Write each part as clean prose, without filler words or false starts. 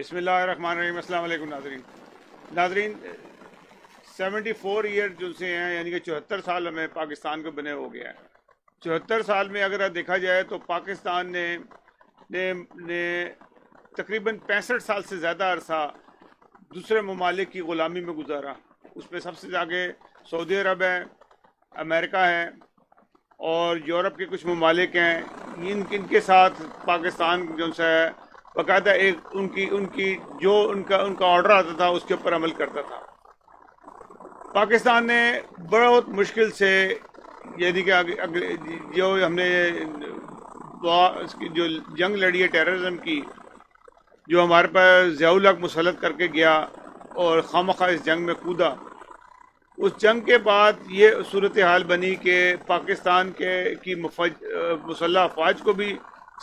بسم اللہ الرحمن الرحیم۔ السلام علیکم ناظرین 74 ایئر جو سے ہیں، یعنی کہ 74 سال ہمیں پاکستان کو بنے ہو گیا ہے۔ 74 سال میں اگر دیکھا جائے تو پاکستان نے تقریباً 65 سال سے زیادہ عرصہ دوسرے ممالک کی غلامی میں گزارا۔ اس میں سب سے آگے سعودی عرب ہے، امریکہ ہے اور یورپ کے کچھ ممالک ہیں۔ ان کے ساتھ پاکستان جو ہے باقاعدہ ان کی جو ان کا آرڈر آتا تھا اس کے اوپر عمل کرتا تھا۔ پاکستان نے بہت مشکل سے، یعنی کہ جو ہم نے جو جنگ لڑی ہے ٹیررزم کی، جو ہمارے پر ضیاء الحق مسلط کر کے گیا اور خواہ اس جنگ میں کودا، اس جنگ کے بعد یہ صورتحال بنی کہ پاکستان کی مسلح افواج کو بھی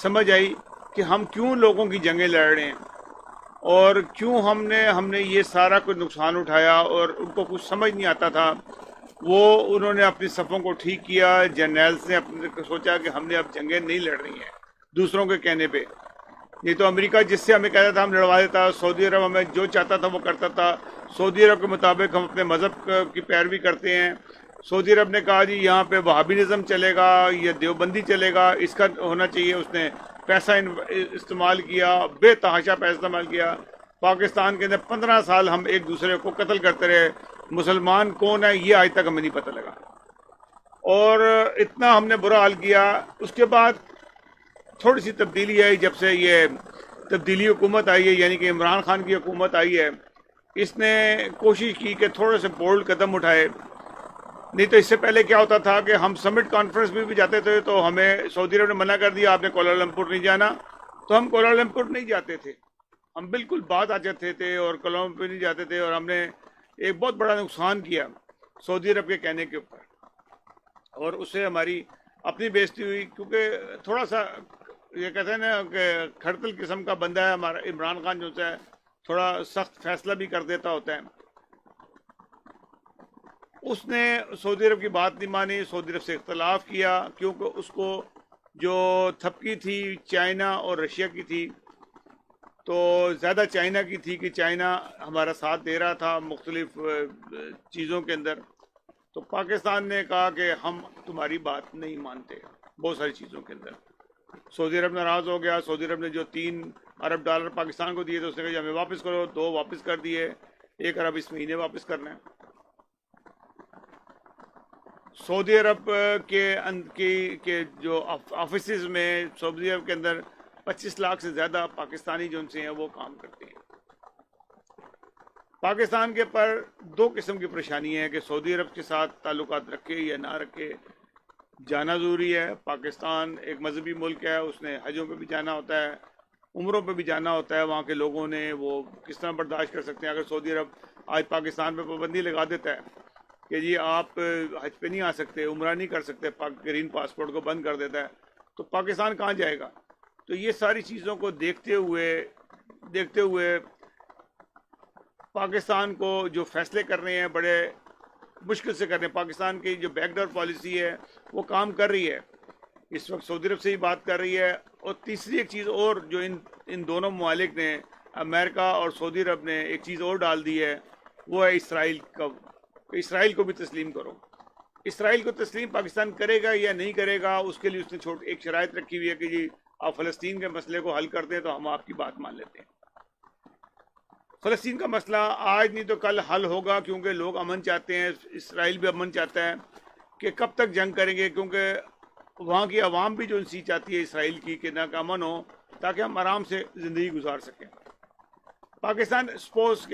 سمجھ آئی کہ ہم کیوں لوگوں کی جنگیں لڑ رہے ہیں اور کیوں ہم نے یہ سارا کوئی نقصان اٹھایا، اور ان کو کچھ سمجھ نہیں آتا تھا۔ انہوں نے اپنی صفوں کو ٹھیک کیا۔ جرنیلز نے اپنے سوچا کہ ہم نے اب جنگیں نہیں لڑ رہی ہیں دوسروں کے کہنے پہ۔ یہ تو امریکہ جس سے ہمیں کہتا تھا ہم لڑوا دیتا، سعودی عرب ہمیں جو چاہتا تھا وہ کرتا تھا۔ سعودی عرب کے مطابق ہم اپنے مذہب کی پیروی کرتے ہیں۔ سعودی عرب نے کہا جی یہاں پہ وہابیزم چلے گا، یہ دیوبندی چلے گا، اس کا ہونا چاہیے۔ اس نے پیسہ استعمال کیا، بے تحاشا پیسہ استعمال کیا۔ پاکستان کے اندر 15 سال ہم ایک دوسرے کو قتل کرتے رہے۔ مسلمان کون ہے یہ آج تک ہمیں نہیں پتہ لگا، اور اتنا ہم نے برا حال کیا۔ اس کے بعد تھوڑی سی تبدیلی آئی جب سے یہ تبدیلی حکومت آئی ہے، یعنی کہ عمران خان کی حکومت آئی ہے۔ اس نے کوشش کی کہ تھوڑے سے بولڈ قدم اٹھائے۔ نہیں تو اس سے پہلے کیا ہوتا تھا کہ ہم سمٹ کانفرنس میں بھی جاتے تھے تو ہمیں سعودی عرب نے منع کر دیا، آپ نے کوالالمپور نہیں جانا، تو ہم کوالالمپور نہیں جاتے تھے۔ ہم بالکل بعد آ جاتے تھے اور کوالالمپور نہیں جاتے تھے، اور ہم نے ایک بہت بڑا نقصان کیا سعودی عرب کے کہنے کے اوپر، اور اس سے ہماری اپنی بےزتی ہوئی۔ کیونکہ تھوڑا سا یہ کہتے ہیں نا کہ کھڑتل قسم کا بندہ ہے ہمارا عمران خان، جو ہے تھوڑا سخت فیصلہ بھی کر دیتا ہوتا ہے۔ اس نے سعودی عرب کی بات نہیں مانی، سعودی عرب سے اختلاف کیا، کیونکہ اس کو جو تھپکی تھی چائنا اور رشیا کی تھی، تو زیادہ چائنا کی تھی کہ چائنا ہمارا ساتھ دے رہا تھا مختلف چیزوں کے اندر۔ تو پاکستان نے کہا کہ ہم تمہاری بات نہیں مانتے بہت ساری چیزوں کے اندر۔ سعودی عرب ناراض ہو گیا۔ سعودی عرب نے جو $3 ارب پاکستان کو دیے تھے، اس نے کہا ہمیں واپس کرو، 2 واپس کر دیے، 1 ارب اس مہینے واپس کرنا ہے۔ سعودی عرب کے جو آفیسز میں سعودی عرب کے اندر 25 لاکھ سے زیادہ پاکستانی جو ان سے ہیں وہ کام کرتے ہیں۔ پاکستان کے پر 2 قسم کی پریشانی ہے کہ سعودی عرب کے ساتھ تعلقات رکھے یا نہ رکھے۔ جانا ضروری ہے، پاکستان ایک مذہبی ملک ہے، اس نے حجوں پہ بھی جانا ہوتا ہے، عمروں پہ بھی جانا ہوتا ہے۔ وہاں کے لوگوں نے وہ کس طرح برداشت کر سکتے ہیں اگر سعودی عرب آج پاکستان پہ پابندی لگا دیتا ہے کہ جی آپ حج پہ نہیں آ سکتے، عمرہ نہیں کر سکتے، گرین پاسپورٹ کو بند کر دیتا ہے، تو پاکستان کہاں جائے گا؟ تو یہ ساری چیزوں کو دیکھتے ہوئے پاکستان کو جو فیصلے کرنے ہیں بڑے مشکل سے کرنے ہیں۔ پاکستان کی جو بیک ڈور پالیسی ہے وہ کام کر رہی ہے، اس وقت سعودی عرب سے ہی بات کر رہی ہے۔ اور تیسری ایک چیز اور جو ان دونوں ممالک نے، امریکہ اور سعودی عرب نے ایک چیز اور ڈال دی ہے، وہ ہے اسرائیل کا، کہ اسرائیل کو بھی تسلیم کرو۔ اسرائیل کو تسلیم پاکستان کرے گا یا نہیں کرے گا، اس کے لیے اس نے ایک شرائط رکھی ہوئی ہے کہ جی آپ فلسطین کے مسئلے کو حل کرتے ہیں تو ہم آپ کی بات مان لیتے ہیں۔ فلسطین کا مسئلہ آج نہیں تو کل حل ہوگا، کیونکہ لوگ امن چاہتے ہیں، اسرائیل بھی امن چاہتا ہے۔ کہ کب تک جنگ کریں گے، کیونکہ وہاں کی عوام بھی جو انسی چاہتی ہے اسرائیل کی کہ نہ کہ امن ہو، تاکہ ہم آرام سے زندگی گزار سکیں۔ پاکستان سپوز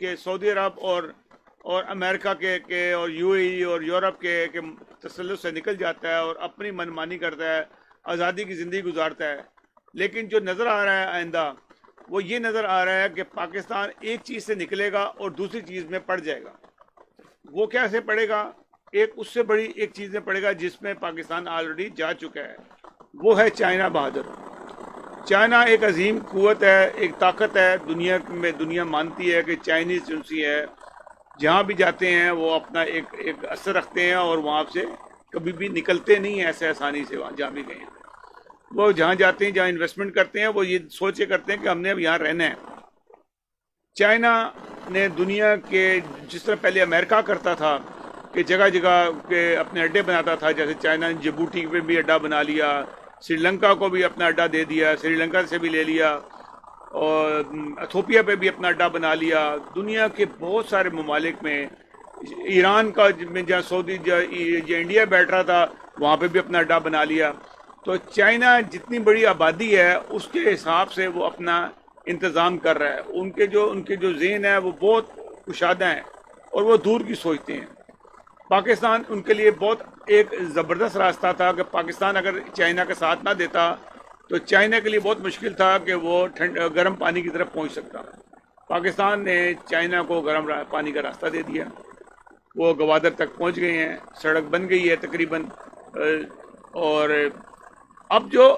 کہ سعودی عرب اور امریکہ کے اور UAE اور یورپ کے تسلط سے نکل جاتا ہے اور اپنی منمانی کرتا ہے، آزادی کی زندگی گزارتا ہے، لیکن جو نظر آ رہا ہے آئندہ وہ یہ نظر آ رہا ہے کہ پاکستان ایک چیز سے نکلے گا اور دوسری چیز میں پڑ جائے گا۔ وہ کیسے پڑے گا؟ ایک اس سے بڑی ایک چیز میں پڑے گا جس میں پاکستان آلریڈی جا چکا ہے، وہ ہے چائنا بہادر۔ چائنا ایک عظیم قوت ہے، ایک طاقت ہے دنیا میں، دنیا مانتی ہے کہ چائنیز جنسی ہے، جہاں بھی جاتے ہیں وہ اپنا ایک اثر رکھتے ہیں اور وہاں سے کبھی بھی نکلتے نہیں ہیں ایسے آسانی سے۔ وہاں جہاں بھی گئے ہیں وہ جہاں جاتے ہیں، جہاں انویسٹمنٹ کرتے ہیں، وہ یہ سوچ کے کرتے ہیں کہ ہم نے اب یہاں رہنا ہے۔ چائنا نے دنیا کے جس طرح پہلے امریکہ کرتا تھا کہ جگہ جگہ کے اپنے اڈے بناتا تھا، جیسے چائنا نے جبوٹی پہ بھی اڈا بنا لیا، سری لنکا کو بھی اپنا اڈا دے دیا، سری لنکا سے بھی لے لیا، اور ایتھوپیا پہ بھی اپنا اڈا بنا لیا، دنیا کے بہت سارے ممالک میں، ایران کا میں جہاں سعودی جو انڈیا بیٹھ رہا تھا وہاں پہ بھی اپنا اڈا بنا لیا۔ تو چائنا جتنی بڑی آبادی ہے اس کے حساب سے وہ اپنا انتظام کر رہا ہے، ان کے جو ذہن ہے وہ بہت کشادہ ہیں اور وہ دور کی سوچتے ہیں۔ پاکستان ان کے لیے بہت ایک زبردست راستہ تھا کہ پاکستان اگر چائنا کا ساتھ نہ دیتا تو چائنا کے لیے بہت مشکل تھا کہ وہ گرم پانی کی طرف پہنچ سکتا۔ پاکستان نے چائنا کو گرم پانی کا راستہ دے دیا، وہ گوادر تک پہنچ گئے ہیں، سڑک بن گئی ہے تقریباً۔ اور اب جو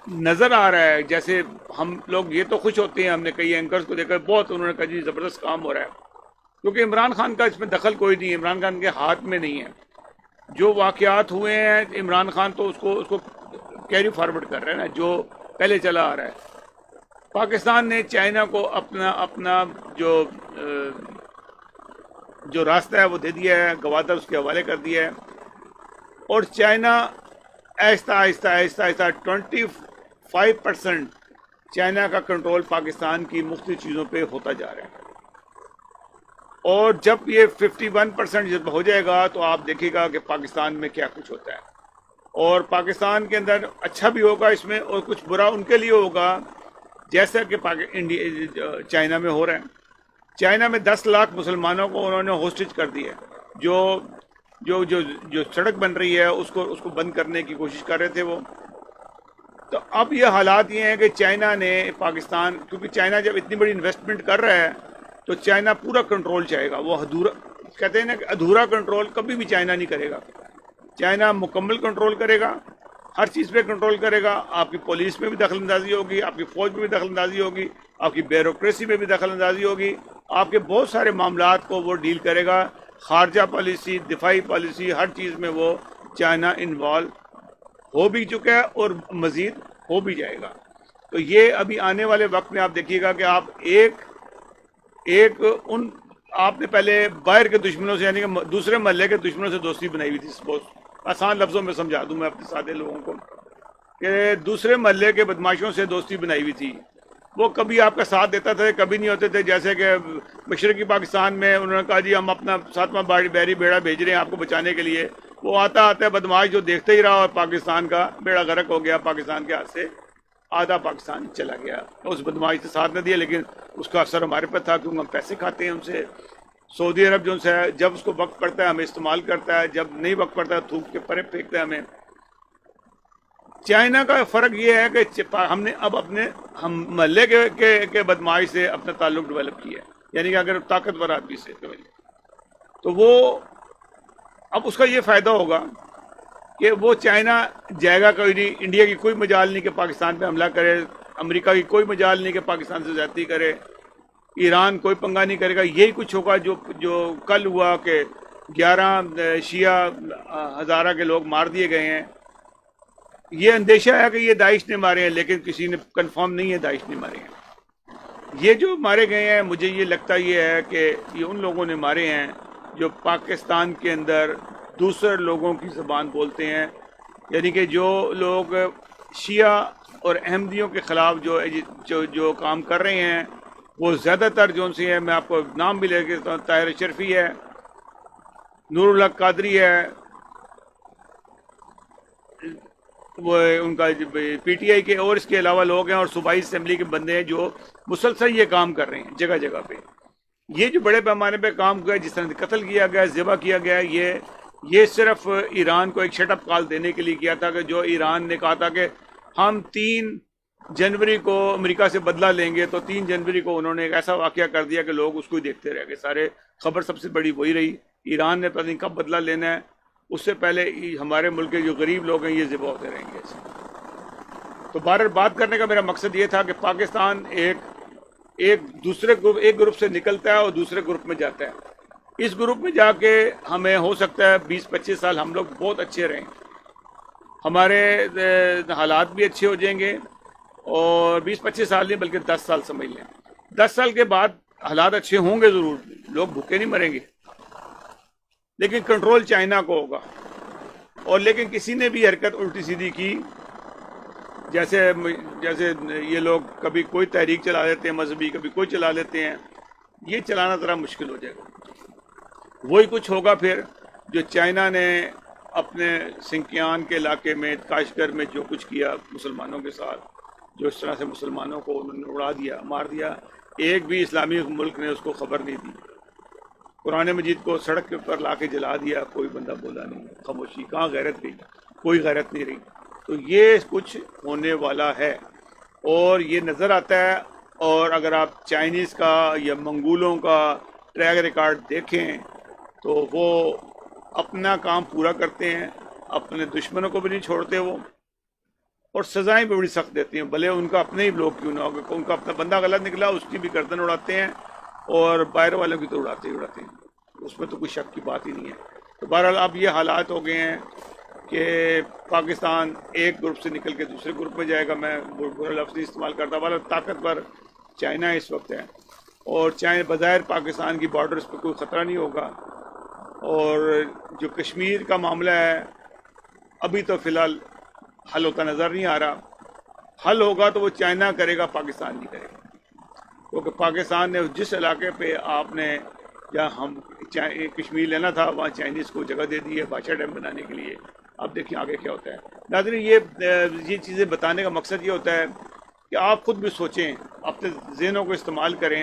نظر آ رہا ہے، جیسے ہم لوگ یہ تو خوش ہوتے ہیں، ہم نے کئی اینکرز کو دیکھا بہت انہوں نے کہا جی زبردست کام ہو رہا ہے، کیونکہ عمران خان کا اس میں دخل کوئی نہیں ہے، عمران خان کے ہاتھ میں نہیں ہے۔ جو واقعات ہوئے ہیں عمران خان تو اس کو کیری فارورڈ کر رہے ہیں نا، جو پہلے چلا آ رہا ہے۔ پاکستان نے چائنا کو اپنا جو راستہ ہے وہ دے دیا ہے، گوادر اس کے حوالے کر دیا ہے، اور چائنا آہستہ آہستہ آہستہ آہستہ 25% چائنا کا کنٹرول پاکستان کی مختلف چیزوں پہ ہوتا جا رہا ہے، اور جب یہ 51% جب ہو جائے گا تو آپ دیکھیں گا کہ پاکستان میں کیا کچھ ہوتا ہے، اور پاکستان کے اندر اچھا بھی ہوگا اس میں اور کچھ برا ان کے لیے ہوگا، جیسا کہ چائنا میں ہو رہا ہے۔ چائنا میں 10 لاکھ مسلمانوں کو انہوں نے ہوسٹیج کر دیا ہے، جو سڑک بن رہی ہے اس کو بند کرنے کی کوشش کر رہے تھے وہ۔ تو اب یہ حالات یہ ہیں کہ چائنا نے پاکستان، کیونکہ چائنا جب اتنی بڑی انویسٹمنٹ کر رہا ہے تو چائنا پورا کنٹرول چاہے گا، وہ کہتے ہیں نا کہ ادھورا کنٹرول کبھی بھی چائنا نہیں کرے گا، چائنا مکمل کنٹرول کرے گا، ہر چیز پہ کنٹرول کرے گا۔ آپ کی پولیس میں بھی دخل اندازی ہوگی، آپ کی فوج میں بھی دخل اندازی ہوگی، آپ کی بیوروکریسی میں بھی دخل اندازی ہوگی، آپ کے بہت سارے معاملات کو وہ ڈیل کرے گا، خارجہ پالیسی، دفاعی پالیسی، ہر چیز میں وہ چائنا انوالو ہو بھی چکا ہے اور مزید ہو بھی جائے گا۔ تو یہ ابھی آنے والے وقت میں آپ دیکھیے گا کہ آپ آپ نے پہلے باہر کے دشمنوں سے، یعنی کہ دوسرے محلے کے دشمنوں سے دوستی بنائی ہوئی تھی، آسان لفظوں میں سمجھا دوں میں اپنے سادے لوگوں کو، کہ دوسرے محلے کے بدماشوں سے دوستی بنائی ہوئی تھی، وہ کبھی آپ کا ساتھ دیتا تھا کبھی نہیں ہوتے تھے۔ جیسے کہ مشرقی پاکستان میں انہوں نے کہا جی ہم اپنا 7واں بحری بیڑا بھیج رہے ہیں آپ کو بچانے کے لیے، وہ آتا ہے بدماش جو دیکھتے ہی رہا اور پاکستان کا بیڑا غرق ہو گیا، پاکستان کے ہاتھ سے آدھا پاکستان چلا گیا، اس بدماش سے ساتھ نہ دیا، لیکن اس کا اثر ہمارے پہ تھا کیونکہ ہم پیسے کھاتے ہیں ان سے۔ سعودی عرب جو ان سے جب اس کو وقت پڑتا ہے ہمیں استعمال کرتا ہے، جب نہیں وقت پڑتا ہے تھوک کے پرے پھینکتا ہے ہمیں۔ چائنا کا فرق یہ ہے کہ ہم نے اب ہم محلے کے بدماش سے اپنا تعلق ڈیولپ کیا ہے، یعنی کہ اگر طاقتور آدمی سے تو وہ اب اس کا یہ فائدہ ہوگا کہ وہ چائنا جائے گا کوئی نہیں، انڈیا کی کوئی مجال نہیں کہ پاکستان پہ حملہ کرے، امریکہ کی کوئی مجال نہیں کہ پاکستان سے زیادتی کرے، ایران کوئی پنگا نہیں کرے گا۔ یہی کچھ ہوگا جو کل ہوا کہ 11 شیعہ ہزارہ کے لوگ مار دیے گئے ہیں۔ یہ اندیشہ ہے کہ یہ داعش نے مارے ہیں، لیکن کسی نے کنفرم نہیں ہے داعش نے مارے ہیں۔ یہ جو مارے گئے ہیں مجھے یہ لگتا یہ ہے کہ یہ ان لوگوں نے مارے ہیں جو پاکستان کے اندر دوسرے لوگوں کی زبان بولتے ہیں، یعنی کہ جو لوگ شیعہ اور احمدیوں کے خلاف جو کام کر رہے ہیں وہ زیادہ تر جو ان سے ہیں، میں آپ کو نام بھی لے کے طاہر اشرفی ہے، نور الحق قادری ہے، وہ ان کا پی ٹی آئی کے، اور اس کے علاوہ لوگ ہیں اور صوبائی اسمبلی کے بندے ہیں جو مسلسل یہ کام کر رہے ہیں جگہ جگہ پہ۔ یہ جو بڑے پیمانے پہ کام ہوا ہے، جس طرح قتل کیا گیا، ذبح کیا گیا، یہ صرف ایران کو ایک شٹ اپ کال دینے کے لیے کیا تھا، کہ جو ایران نے کہا تھا کہ ہم 3 جنوری کو امریکہ سے بدلہ لیں گے، تو 3 جنوری کو انہوں نے ایک ایسا واقعہ کر دیا کہ لوگ اس کو ہی دیکھتے رہ گئے سارے۔ خبر سب سے بڑی وہی رہی، ایران نے پتہ نہیں کب بدلہ لینا ہے، اس سے پہلے ہمارے ملک کے جو غریب لوگ ہیں یہ ذبح ہوتے رہیں گے۔ تو بہرحال بات کرنے کا میرا مقصد یہ تھا کہ پاکستان ایک گروپ سے نکلتا ہے اور دوسرے گروپ میں جاتا ہے۔ اس گروپ میں جا کے ہمیں ہو سکتا ہے 20-25 سال ہم لوگ بہت اچھے رہیں، ہمارے حالات بھی اچھے ہو جائیں گے، اور 20-25 سال نہیں بلکہ 10 سال سمجھ لیں۔ 10 سال کے بعد حالات اچھے ہوں گے ضرور، لوگ بھوکے نہیں مریں گے، لیکن کنٹرول چائنا کو ہوگا۔ اور لیکن کسی نے بھی حرکت الٹی سیدھی کی، جیسے جیسے یہ لوگ کبھی کوئی تحریک چلا لیتے ہیں مذہبی، کبھی کوئی چلا لیتے ہیں، یہ چلانا ذرا مشکل ہو جائے گا۔ وہی کچھ ہوگا پھر جو چائنا نے اپنے سنکیان کے علاقے میں، کاشگر میں جو کچھ کیا مسلمانوں کے ساتھ، جو اس طرح سے مسلمانوں کو انہوں نے اڑا دیا، مار دیا، ایک بھی اسلامی ملک نے اس کو خبر نہیں دی۔ قرآن مجید کو سڑک کے اوپر لا کے جلا دیا، کوئی بندہ بولا نہیں، خاموشی، کہاں غیرت گئی؟ کوئی غیرت نہیں رہی۔ تو یہ کچھ ہونے والا ہے اور یہ نظر آتا ہے۔ اور اگر آپ چائنیز کا یا منگولوں کا ٹریک ریکارڈ دیکھیں تو وہ اپنا کام پورا کرتے ہیں، اپنے دشمنوں کو بھی نہیں چھوڑتے وہ، اور سزائیں بھی بڑی سخت دیتی ہیں، بھلے ان کا اپنے ہی لوگ کیوں نہ ہو، ان کا اپنا بندہ غلط نکلا اس کی بھی گردن اڑاتے ہیں، اور باہر والوں کی تو اڑاتے ہی اڑاتے ہیں، اس میں تو کوئی شک کی بات ہی نہیں ہے۔ تو بہرحال اب یہ حالات ہو گئے ہیں کہ پاکستان ایک گروپ سے نکل کے دوسرے گروپ میں جائے گا، میں برا لفظ نہیں استعمال کرتا، بہرحال طاقتور چائنا اس وقت ہے، اور چائنا بظاہر پاکستان کی بارڈرز پہ کوئی خطرہ نہیں ہوگا۔ اور جو کشمیر کا معاملہ ہے ابھی تو فی الحال حل ہوتا نظر نہیں آ رہا، حل ہوگا تو وہ چائنا کرے گا، پاکستان نہیں کرے گا، کیونکہ پاکستان نے جس علاقے پہ آپ نے یا ہم کشمیر لینا تھا وہاں چائنیز کو جگہ دے دی ہے بادشاہ ڈیم بنانے کے لیے۔ اب دیکھیں آگے کیا ہوتا ہے۔ ناظرین، یہ چیزیں بتانے کا مقصد یہ ہوتا ہے کہ آپ خود بھی سوچیں، اپنے ذہنوں کو استعمال کریں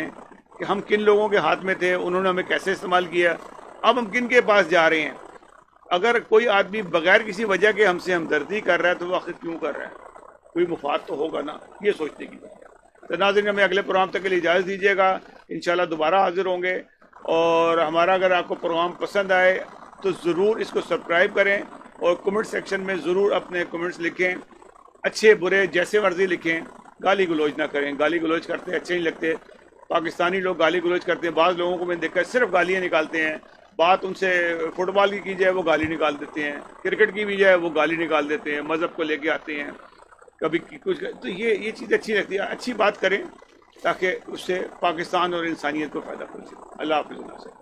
کہ ہم کن لوگوں کے ہاتھ میں تھے، انہوں نے ہمیں کیسے استعمال کیا، اب ہم کن کے پاس جا رہے ہیں۔ اگر کوئی آدمی بغیر کسی وجہ کے ہم سے ہمدردی کر رہا ہے تو وہ آخر کیوں کر رہا ہے؟ کوئی مفاد تو ہوگا نا، یہ سوچنے کی بات ہے۔ تو ناظرین، ہمیں اگلے پروگرام تک کے لیے اجازت دیجیے گا، انشاءاللہ دوبارہ حاضر ہوں گے۔ اور ہمارا اگر آپ کو پروگرام پسند آئے تو ضرور اس کو سبسکرائب کریں اور کمنٹ سیکشن میں ضرور اپنے کمنٹس لکھیں، اچھے برے جیسے مرضی لکھیں، گالی گلوچ نہ کریں، گالی گلوچ کرتے اچھے نہیں لگتے۔ پاکستانی لوگ گالی گلوچ کرتے ہیں، بعض لوگوں کو میں نے دیکھا ہے صرف گالیاں نکالتے ہیں، بات ان سے فٹ بال کی جائے وہ گالی نکال دیتے ہیں، کرکٹ کی بھی جائے وہ گالی نکال دیتے ہیں، مذہب کو لے کے آتے ہیں کبھی کچھ، تو یہ چیز اچھی لگتی ہے۔ اچھی بات کریں تاکہ اس سے پاکستان اور انسانیت کو فائدہ پہنچے۔ اللہ حافظ۔